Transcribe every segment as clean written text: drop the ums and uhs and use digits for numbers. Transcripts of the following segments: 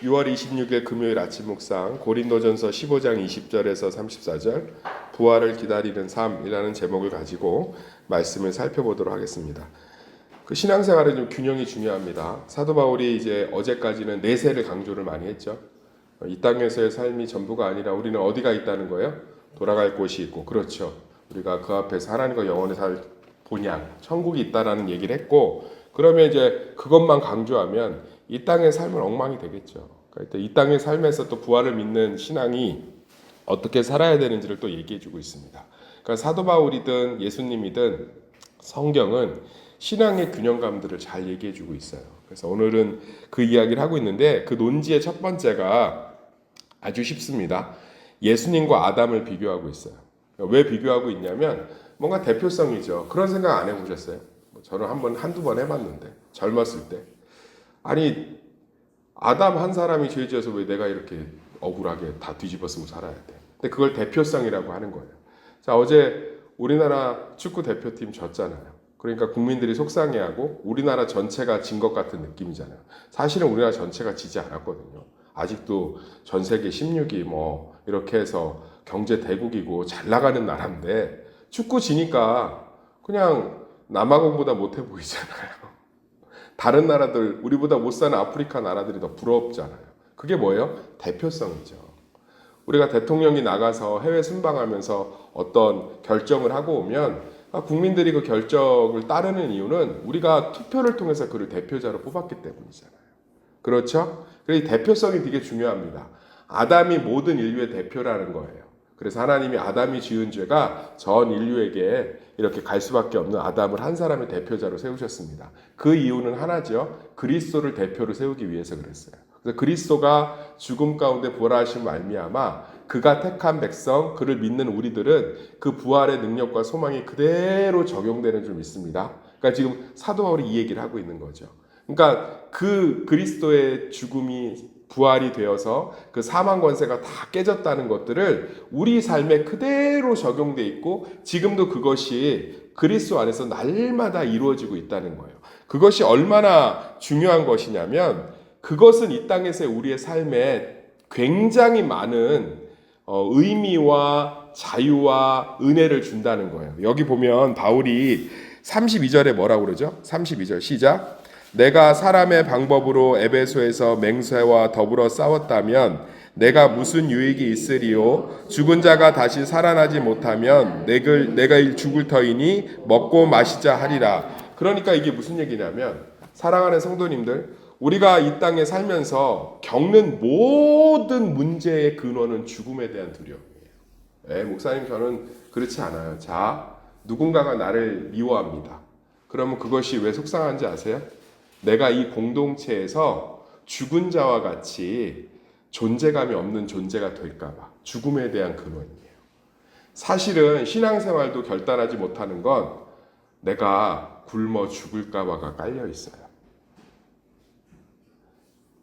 6월 26일 금요일 아침 묵상 고린도전서 15장 20절에서 34절 부활을 기다리는 삶이라는 제목을 가지고 말씀을 살펴보도록 하겠습니다. 그 신앙생활에 좀 균형이 중요합니다. 사도 바울이 이제 어제까지는 내세를 강조를 많이 했죠. 이 땅에서의 삶이 전부가 아니라 우리는 어디가 있다는 거예요? 돌아갈 곳이 있고, 그렇죠. 우리가 그 앞에서 하나님과 영원히 살 본향, 천국이 있다라는 얘기를 했고, 그러면 이제 그것만 강조하면 이 땅의 삶은 엉망이 되겠죠. 그러니까 이 땅의 삶에서 또 부활을 믿는 신앙이 어떻게 살아야 되는지를 또 얘기해주고 있습니다. 그러니까 사도 바울이든 예수님이든 성경은 신앙의 균형감들을 잘 얘기해주고 있어요. 그래서 오늘은 그 이야기를 하고 있는데 그 논지의 첫 번째가 아주 쉽습니다. 예수님과 아담을 비교하고 있어요. 왜 비교하고 있냐면 뭔가 대표성이죠. 그런 생각 안 해보셨어요? 저는 한두 번 해봤는데 젊었을 때 아니 아담 한 사람이 죄 지어서 왜 내가 이렇게 억울하게 다 뒤집어 쓰고 살아야 돼? 근데 그걸 대표성이라고 하는 거예요. 자, 어제 우리나라 축구 대표팀 졌잖아요. 그러니까 국민들이 속상해하고 우리나라 전체가 진 것 같은 느낌이잖아요. 사실은 우리나라 전체가 지지 않았거든요. 아직도 전 세계 16위 뭐 이렇게 해서 경제 대국이고 잘 나가는 나라인데 축구 지니까 그냥 남아공보다 못해 보이잖아요. 다른 나라들, 우리보다 못 사는 아프리카 나라들이 더 부럽잖아요. 그게 뭐예요? 대표성이죠. 우리가 대통령이 나가서 해외 순방하면서 어떤 결정을 하고 오면 국민들이 그 결정을 따르는 이유는 우리가 투표를 통해서 그를 대표자로 뽑았기 때문이잖아요. 그렇죠? 그래서 이 대표성이 되게 중요합니다. 아담이 모든 인류의 대표라는 거예요. 그래서 하나님이 아담이 지은 죄가 전 인류에게 이렇게 갈 수밖에 없는 아담을 한 사람의 대표자로 세우셨습니다. 그 이유는 하나죠. 그리스도를 대표로 세우기 위해서 그랬어요. 그래서 그리스도가 죽음 가운데 부활하신 말미암아 그가 택한 백성, 그를 믿는 우리들은 그 부활의 능력과 소망이 그대로 적용되는 줄 믿습니다. 그러니까 지금 사도 바울이 이 얘기를 하고 있는 거죠. 그러니까 그 그리스도의 죽음이 부활이 되어서 그 사망 권세가 다 깨졌다는 것들을 우리 삶에 그대로 적용돼 있고 지금도 그것이 그리스도 안에서 날마다 이루어지고 있다는 거예요. 그것이 얼마나 중요한 것이냐면 그것은 이 땅에서의 우리의 삶에 굉장히 많은 의미와 자유와 은혜를 준다는 거예요. 여기 보면 바울이 32절에 뭐라고 그러죠? 32절 시작. 내가 사람의 방법으로 에베소에서 맹세와 더불어 싸웠다면 내가 무슨 유익이 있으리요? 죽은 자가 다시 살아나지 못하면 내가 죽을 터이니 먹고 마시자 하리라. 그러니까 이게 무슨 얘기냐면 사랑하는 성도님들, 우리가 이 땅에 살면서 겪는 모든 문제의 근원은 죽음에 대한 두려움이에요. 목사님 저는 그렇지 않아요. 자, 누군가가 나를 미워합니다. 그러면 그것이 왜 속상한지 아세요? 내가 이 공동체에서 죽은 자와 같이 존재감이 없는 존재가 될까봐 죽음에 대한 근원이에요. 사실은 신앙생활도 결단하지 못하는 건 내가 굶어 죽을까봐가 깔려 있어요.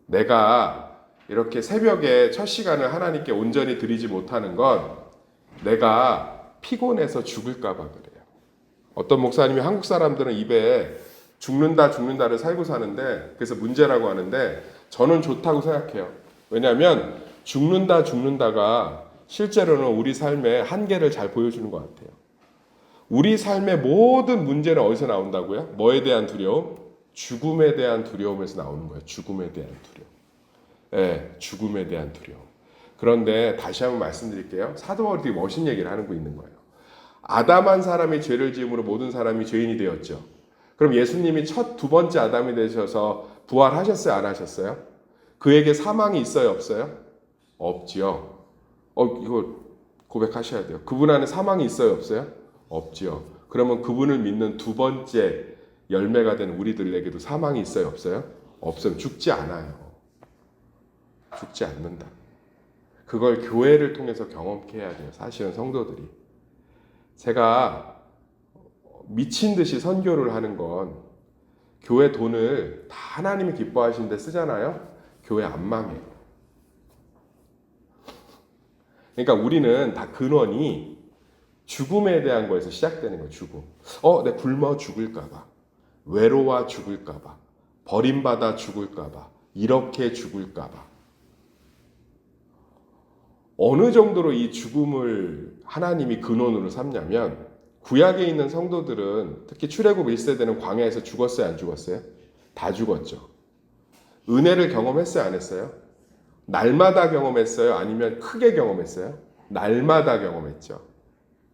내가 이렇게 새벽에 첫 시간을 하나님께 온전히 드리지 못하는 건 내가 피곤해서 죽을까봐 그래요. 어떤 목사님이 한국 사람들은 입에 죽는다를 살고 사는데 그래서 문제라고 하는데 저는 좋다고 생각해요. 왜냐하면 죽는다가 실제로는 우리 삶의 한계를 잘 보여주는 것 같아요. 우리 삶의 모든 문제는 어디서 나온다고요? 뭐에 대한 두려움? 죽음에 대한 두려움에서 나오는 거예요. 죽음에 대한 두려움. 네, 죽음에 대한 두려움. 그런데 다시 한번 말씀드릴게요. 사도 바울이 되게 멋있는 얘기를 하는 거 있는 거예요. 아담 한 사람이 죄를 지음으로 모든 사람이 죄인이 되었죠. 그럼 예수님이 두 번째 아담이 되셔서 부활하셨어요? 안 하셨어요? 그에게 사망이 있어요? 없어요? 없지요. 이거 고백하셔야 돼요. 그분 안에 사망이 있어요? 없어요? 없지요. 그러면 그분을 믿는 두 번째 열매가 된 우리들에게도 사망이 있어요? 없어요? 없어요. 죽지 않아요. 죽지 않는다. 그걸 교회를 통해서 경험케 해야 돼요. 사실은 성도들이. 제가 미친 듯이 선교를 하는 건 교회 돈을 다 하나님이 기뻐하시는데 쓰잖아요. 교회 안 망해요. 그러니까 우리는 다 근원이 죽음에 대한 거에서 시작되는 거예요. 죽음. 내 굶어 죽을까봐, 외로워 죽을까봐, 버림받아 죽을까봐, 이렇게 죽을까봐. 어느 정도로 이 죽음을 하나님이 근원으로 삼냐면 구약에 있는 성도들은 특히 출애굽 1세대는 광야에서 죽었어요, 안 죽었어요? 다 죽었죠. 은혜를 경험했어요, 안 했어요? 날마다 경험했어요? 아니면 크게 경험했어요? 날마다 경험했죠.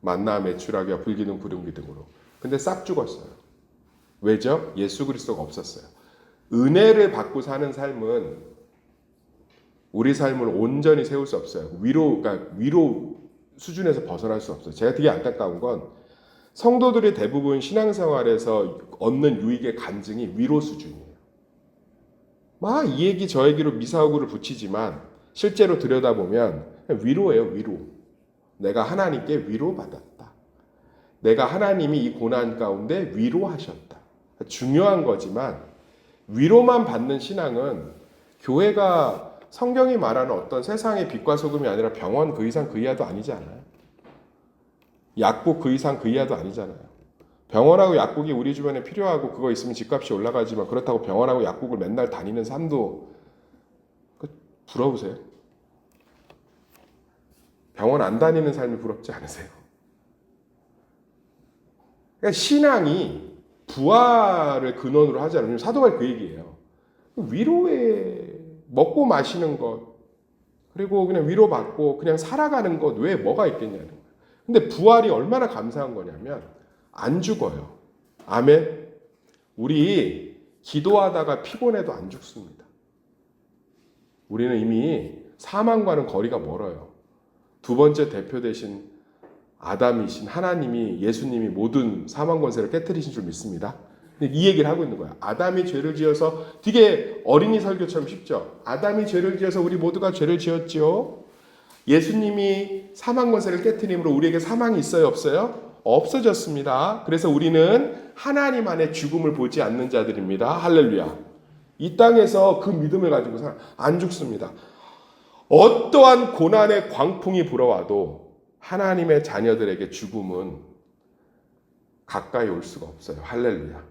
만나 메추라기와 불기둥 구름 기둥으로. 근데 싹 죽었어요. 왜죠? 예수 그리스도가 없었어요. 은혜를 받고 사는 삶은 우리 삶을 온전히 세울 수 없어요. 그러니까 위로 수준에서 벗어날 수 없어요. 제가 되게 안타까운 건 성도들이 대부분 신앙생활에서 얻는 유익의 간증이 위로 수준이에요. 막 이 얘기 저 얘기로 미사오구를 붙이지만 실제로 들여다보면 위로예요, 위로. 내가 하나님께 위로받았다. 내가 하나님이 이 고난 가운데 위로하셨다. 중요한 거지만 위로만 받는 신앙은 교회가 성경이 말하는 어떤 세상의 빛과 소금이 아니라 병원 그 이상 그 이하도 아니잖아요. 약국 그 이상 그 이하도 아니잖아요. 병원하고 약국이 우리 주변에 필요하고 그거 있으면 집값이 올라가지만 그렇다고 병원하고 약국을 맨날 다니는 삶도 부러우세요? 병원 안 다니는 삶이 부럽지 않으세요? 그러니까 신앙이 부활을 근원으로 하지 않으면 사도가 그 얘기예요. 위로에 먹고 마시는 것 그리고 그냥 위로받고 그냥 살아가는 것 외에 뭐가 있겠냐는 거예요. 근데 부활이 얼마나 감사한 거냐면 안 죽어요. 아멘. 우리 기도하다가 피곤해도 안 죽습니다. 우리는 이미 사망과는 거리가 멀어요. 두 번째 대표 되신 아담이신 하나님이 예수님이 모든 사망 권세를 깨뜨리신 줄 믿습니다. 이 얘기를 하고 있는 거야. 아담이 죄를 지어서 되게 어린이 설교처럼 쉽죠. 아담이 죄를 지어서 우리 모두가 죄를 지었지요. 예수님이 사망 권세를 깨뜨림으로 우리에게 사망이 있어요, 없어요? 없어졌습니다. 그래서 우리는 하나님 안에 죽음을 보지 않는 자들입니다. 할렐루야. 이 땅에서 그 믿음을 가지고 안 죽습니다. 어떠한 고난의 광풍이 불어와도 하나님의 자녀들에게 죽음은 가까이 올 수가 없어요. 할렐루야.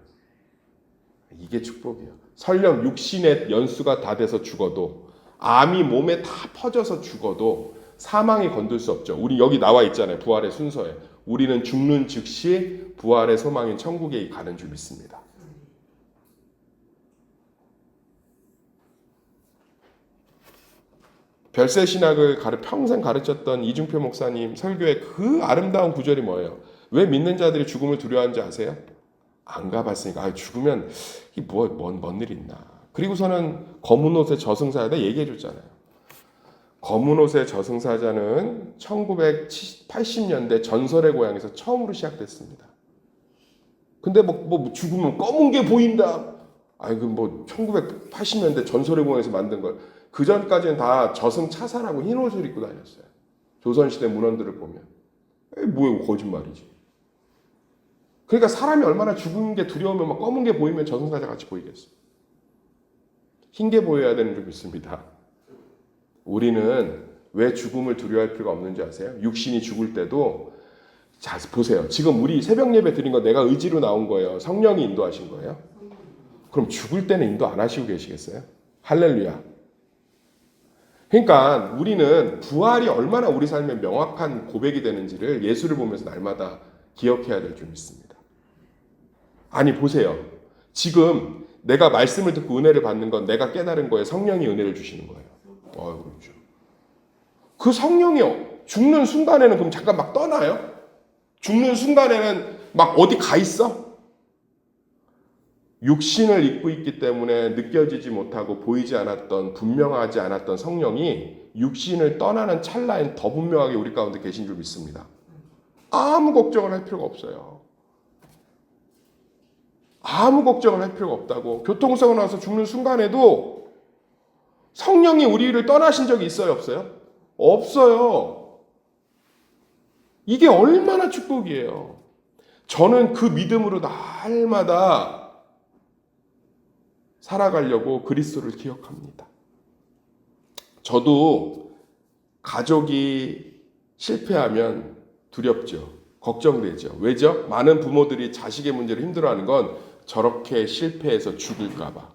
이게 축복이에요. 설령 육신의 연수가 다 돼서 죽어도 암이 몸에 다 퍼져서 죽어도 사망이 건들 수 없죠. 우리 여기 나와 있잖아요. 부활의 순서에. 우리는 죽는 즉시 부활의 소망인 천국에 가는 줄 믿습니다. 별세 신학을 평생 가르쳤던 이중표 목사님 설교의 그 아름다운 구절이 뭐예요? 왜 믿는 자들이 죽음을 두려워하는지 아세요? 안 가봤으니까 죽으면 이게 뭔 일이 있나. 그리고서는 검은 옷의 저승사자다 얘기해 줬잖아요. 검은 옷의 저승사자는 1980년대 전설의 고향에서 처음으로 시작됐습니다. 근데 뭐 죽으면 검은 게 보인다. 그 1980년대 전설의 고향에서 만든 걸. 그 전까지는 다 저승 차사라고 흰 옷을 입고 다녔어요. 조선시대 문헌들을 보면. 뭐야, 거짓말이지. 그러니까 사람이 얼마나 죽은 게 두려우면 막 검은 게 보이면 저승사자 같이 보이겠어. 흰 게 보여야 되는 줄 믿습니다. 우리는 왜 죽음을 두려워할 필요가 없는지 아세요? 육신이 죽을 때도 자 보세요. 지금 우리 새벽 예배 드린 거 내가 의지로 나온 거예요. 성령이 인도하신 거예요. 그럼 죽을 때는 인도 안 하시고 계시겠어요? 할렐루야. 그러니까 우리는 부활이 얼마나 우리 삶에 명확한 고백이 되는지를 예수를 보면서 날마다 기억해야 될 줄 믿습니다. 아니 보세요. 지금 내가 말씀을 듣고 은혜를 받는 건 내가 깨달은 거예요. 성령이 은혜를 주시는 거예요. 그렇죠. 그 성령이 죽는 순간에는 그럼 잠깐 막 떠나요? 죽는 순간에는 막 어디 가 있어? 육신을 입고 있기 때문에 느껴지지 못하고 보이지 않았던 분명하지 않았던 성령이 육신을 떠나는 찰나엔 더 분명하게 우리 가운데 계신 줄 믿습니다. 아무 걱정을 할 필요가 없어요. 아무 걱정을 할 필요가 없다고. 교통사고 나서 죽는 순간에도 성령이 우리를 떠나신 적이 있어요, 없어요? 없어요. 이게 얼마나 축복이에요. 저는 그 믿음으로 날마다 살아가려고 그리스도를 기억합니다. 저도 가족이 실패하면 두렵죠. 걱정되죠. 왜죠? 많은 부모들이 자식의 문제로 힘들어하는 건 저렇게 실패해서 죽을까 봐.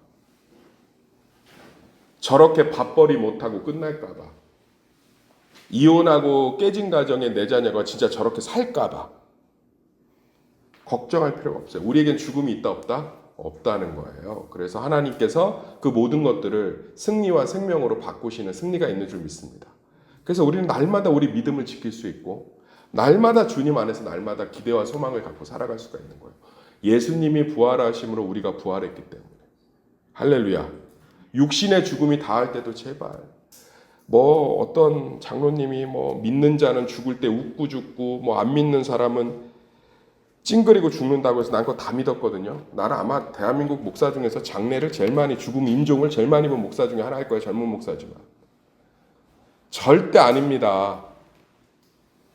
저렇게 밥벌이 못하고 끝날까 봐. 이혼하고 깨진 가정에 내 자녀가 진짜 저렇게 살까봐 걱정할 필요가 없어요. 우리에겐 죽음이 있다 없다? 없다는 거예요. 그래서 하나님께서 그 모든 것들을 승리와 생명으로 바꾸시는 승리가 있는 줄 믿습니다. 그래서 우리는 날마다 우리 믿음을 지킬 수 있고 날마다 주님 안에서 날마다 기대와 소망을 갖고 살아갈 수가 있는 거예요. 예수님이 부활하심으로 우리가 부활했기 때문에. 할렐루야. 육신의 죽음이 닿을 때도 제발 어떤 장로님이 믿는 자는 죽을 때 웃고 죽고 안 믿는 사람은 찡그리고 죽는다고 해서 난 그거 다 믿었거든요. 나는 아마 대한민국 목사 중에서 장례를 제일 많이 죽음 인종을 제일 많이 본 목사 중에 하나일 거예요. 젊은 목사지만. 절대 아닙니다.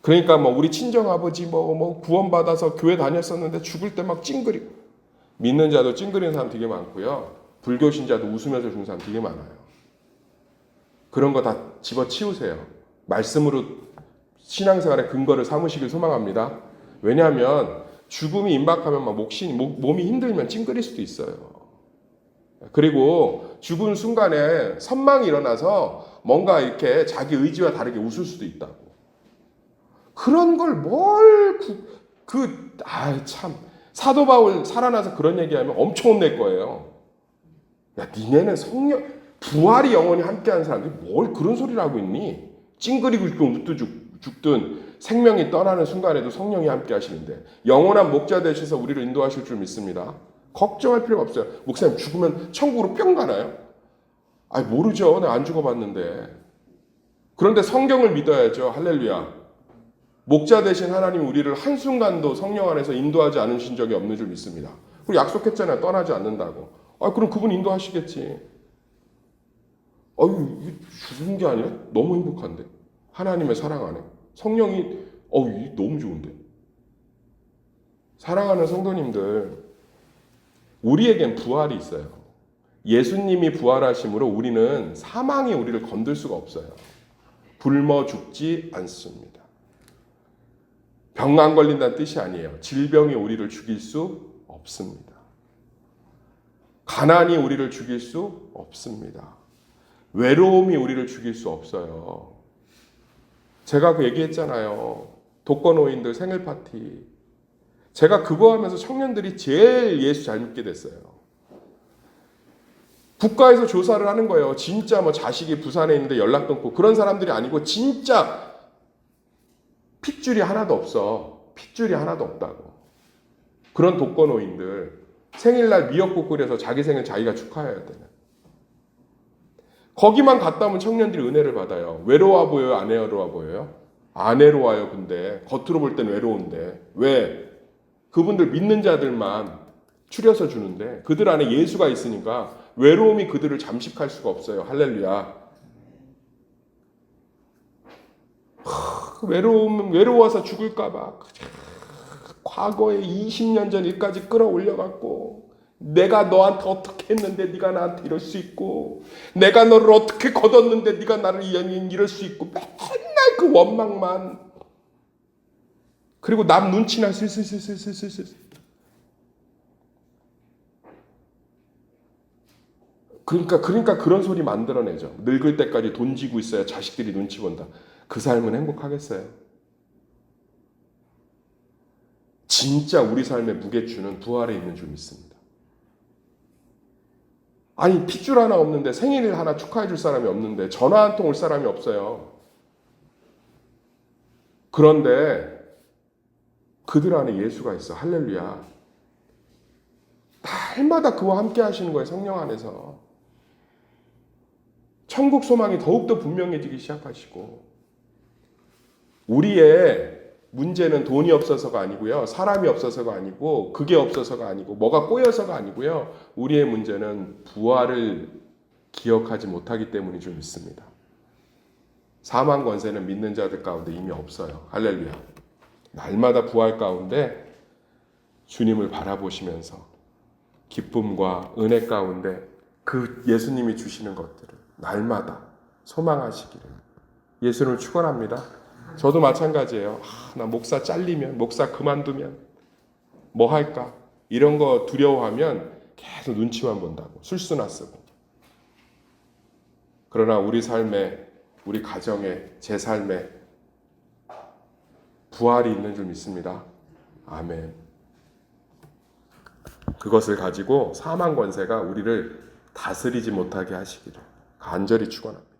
그러니까 우리 친정아버지 구원받아서 교회 다녔었는데 죽을 때 막 찡그리고 믿는 자도 찡그리는 사람 되게 많고요. 불교 신자도 웃으면서 죽는 사람 되게 많아요. 그런 거 다 집어치우세요. 말씀으로 신앙생활의 근거를 삼으시길 소망합니다. 왜냐하면 죽음이 임박하면 몸이 힘들면 찡그릴 수도 있어요. 그리고 죽은 순간에 선망이 일어나서 뭔가 이렇게 자기 의지와 다르게 웃을 수도 있다고. 그런 걸 참. 사도 바울 살아나서 그런 얘기하면 엄청 혼낼 거예요. 야, 니네는 부활이 영원히 함께하는 사람들이 뭘 그런 소리를 하고 있니? 찡그리고 웃도 죽든 생명이 떠나는 순간에도 성령이 함께 하시는데 영원한 목자 되셔서 우리를 인도하실 줄 믿습니다. 걱정할 필요가 없어요. 목사님 죽으면 천국으로 뿅 가나요? 모르죠. 내가 안 죽어봤는데. 그런데 성경을 믿어야죠. 할렐루야. 목자 되신 하나님 우리를 한순간도 성령 안에서 인도하지 않으신 적이 없는 줄 믿습니다. 그리고 약속했잖아요. 떠나지 않는다고. 그럼 그분 인도하시겠지. 죽은 게 아니라 너무 행복한데. 하나님의 사랑 안에. 성령이 너무 좋은데. 사랑하는 성도님들, 우리에겐 부활이 있어요. 예수님이 부활하심으로 우리는 사망이 우리를 건들 수가 없어요. 굶어 죽지 않습니다. 병 안 걸린다는 뜻이 아니에요. 질병이 우리를 죽일 수 없습니다. 가난이 우리를 죽일 수 없습니다. 외로움이 우리를 죽일 수 없어요. 제가 얘기했잖아요. 독거노인들 생일 파티. 제가 그거 하면서 청년들이 제일 예수 잘 믿게 됐어요. 국가에서 조사를 하는 거예요. 진짜 자식이 부산에 있는데 연락 끊고 그런 사람들이 아니고 진짜 핏줄이 하나도 없어. 핏줄이 하나도 없다고. 그런 독거노인들 생일날 미역국 끓여서 자기 생일 자기가 축하해야 되는. 거기만 갔다 오면 청년들이 은혜를 받아요. 외로워 보여요? 안 외로워 보여요? 안 외로워요. 근데 겉으로 볼 땐 외로운데. 왜? 그분들 믿는 자들만 추려서 주는데 그들 안에 예수가 있으니까 외로움이 그들을 잠식할 수가 없어요. 할렐루야. 외로워서 죽을까 봐 과거에 20년 전 일까지 끌어올려갖고 내가 너한테 어떻게 했는데 네가 나한테 이럴 수 있고 내가 너를 어떻게 거뒀는데 네가 나를 이럴 수 있고 맨날 그 원망만 그리고 남 눈치나 슬슬슬슬슬슬 그러니까 그런 소리 만들어내죠. 늙을 때까지 돈 지고 있어야 자식들이 눈치 본다. 그 삶은 행복하겠어요? 진짜 우리 삶의 무게추는 부활에 있는 줄 믿습니다. 핏줄 하나 없는데 생일 하나 축하해 줄 사람이 없는데 전화 한 통 올 사람이 없어요. 그런데 그들 안에 예수가 있어. 할렐루야. 날마다 그와 함께 하시는 거예요. 성령 안에서. 천국 소망이 더욱더 분명해지기 시작하시고 우리의 문제는 돈이 없어서가 아니고요. 사람이 없어서가 아니고 그게 없어서가 아니고 뭐가 꼬여서가 아니고요. 우리의 문제는 부활을 기억하지 못하기 때문인 줄 믿습니다. 사망 권세는 믿는 자들 가운데 이미 없어요. 할렐루야. 날마다 부활 가운데 주님을 바라보시면서 기쁨과 은혜 가운데 그 예수님이 주시는 것들을 날마다 소망하시기를 예수를 축원합니다. 저도 마찬가지예요. 나 목사 잘리면, 목사 그만두면 뭐 할까? 이런 거 두려워하면 계속 눈치만 본다고. 술수나 쓰고. 그러나 우리 삶에 우리 가정에, 제 삶에 부활이 있는 줄 믿습니다. 아멘. 그것을 가지고 사망 권세가 우리를 다스리지 못하게 하시기를 간절히 축원합니다.